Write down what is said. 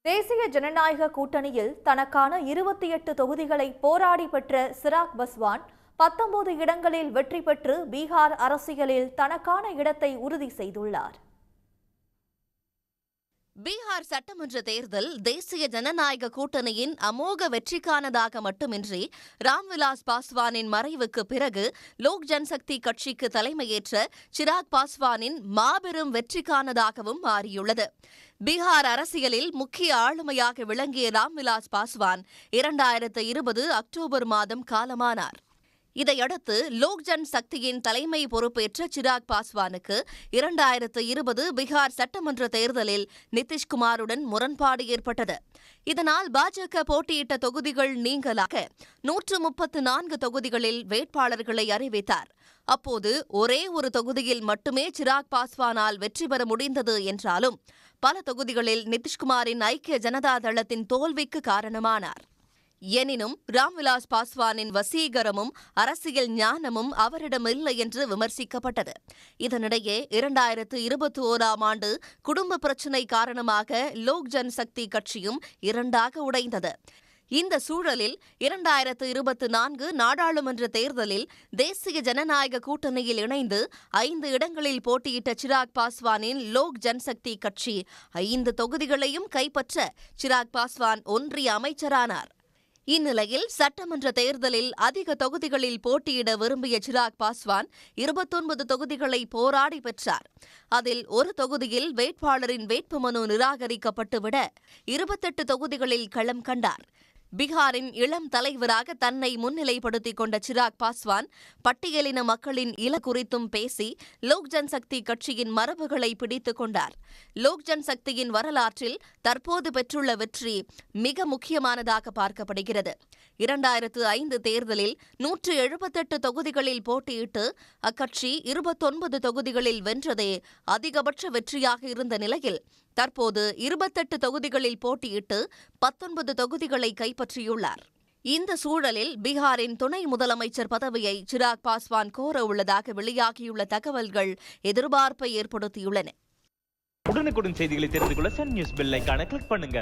தேசிய ஜனநாயக கூட்டணியில் தனக்கான 28 தொகுதிகளை போராடி பெற்ற சிராக் பஸ்வான் 19 இடங்களில் வெற்றி பெற்று பீகார் அரசியலில் தனக்கான இடத்தை உறுதி செய்துள்ளார். பீகார் சட்டமன்ற தேர்தல் தேசிய ஜனநாயக கூட்டணியின் அமோக வெற்றிக்கானதாக மட்டுமின்றி ராம்விலாஸ் பாஸ்வானின் மறைவுக்கு பிறகு லோக் ஜன்சக்தி கட்சிக்கு தலைமையேற்ற சிராக் பாஸ்வானின் மாபெரும் வெற்றிக்கானதாகவும் மாறியுள்ளது. பீகார் அரசியலில் முக்கிய ஆளுமையாக விளங்கிய ராம்விலாஸ் பாஸ்வான் 2020 அக்டோபர் மாதம் காலமானார். இதையடுத்து லோக் ஜன் சக்தியின் தலைமை பொறுப்பேற்ற சிராக் பாஸ்வானுக்கு 2020 பீகார் சட்டமன்ற தேர்தலில் நிதிஷ்குமாருடன் முரண்பாடு ஏற்பட்டது. இதனால் பாஜக போட்டியிட்ட தொகுதிகள் நீங்கலாக 134 தொகுதிகளில் வேட்பாளர்களை அறிவித்தார். அப்போது ஒரே ஒரு தொகுதியில் மட்டுமே சிராக் பாஸ்வானால் வெற்றி பெற முடிந்தது என்றாலும் பல தொகுதிகளில் நிதிஷ்குமாரின் ஐக்கிய ஜனதா தளத்தின் தோல்விக்கு காரணமானார். எனினும் ராம்விலாஸ் பாஸ்வானின் வசீகரமும் அரசியல் ஞானமும் அவரிடம் இல்லை என்று விமர்சிக்கப்பட்டது. இதனிடையே 2021ஆம் ஆண்டு குடும்ப பிரச்சினை காரணமாக லோக் ஜன் சக்தி கட்சியும் இரண்டாக உடைந்தது. இந்த சூழலில் 2024 நாடாளுமன்ற தேர்தலில் தேசிய ஜனநாயக கூட்டணியில் இணைந்து 5 இடங்களில் போட்டியிட்ட சிராக் பாஸ்வானின் லோக் ஜன்சக்தி கட்சி 5 தொகுதிகளையும் கைப்பற்ற சிராக் பாஸ்வான் ஒன்றிய அமைச்சரானார். இந்நிலையில் சட்டமன்ற தேர்தலில் அதிக தொகுதிகளில் போட்டியிட விரும்பிய சிராக் பாஸ்வான் 29 தொகுதிகளை போராடி பெற்றார். அதில் ஒரு தொகுதியில் வேட்பாளரின் வேட்புமனு நிராகரிக்கப்பட்டுவிட 28 தொகுதிகளில் களம் கண்டார். பீகாரின் இளம் தலைவராக தன்னை முன்னிலைப்படுத்திக் கொண்ட சிராக் பாஸ்வான் பட்டியலின மக்களின் இல குறித்தும் பேசி லோக் ஜன்சக்தி கட்சியின் மரபுகளை பிடித்துக் கொண்டார். லோக் ஜன்சக்தியின் வரலாற்றில் தற்போது பெற்றுள்ள வெற்றி மிக முக்கியமானதாக பார்க்கப்படுகிறது. 2005 தேர்தலில் 178 தொகுதிகளில் போட்டியிட்டு அக்கட்சி 29 தொகுதிகளில் வென்றதே அதிகபட்ச வெற்றியாக இருந்த நிலையில் தற்போது 28 தொகுதிகளில் போட்டியிட்டு 19 தொகுதிகளை கைப்பற்றியுள்ளார். இந்த சூழலில் பீகாரின் துணை முதலமைச்சர் பதவியை சிராக் பாஸ்வான் கோர உள்ளதாக வெளியாகியுள்ள தகவல்கள் எதிர்பார்ப்பை ஏற்படுத்தியுள்ளன. உடனுக்குடன் செய்திகளை தெரிந்து கொள்ள சன் நியூஸ் பெல் ஐகானை கிளிக் பண்ணுங்க.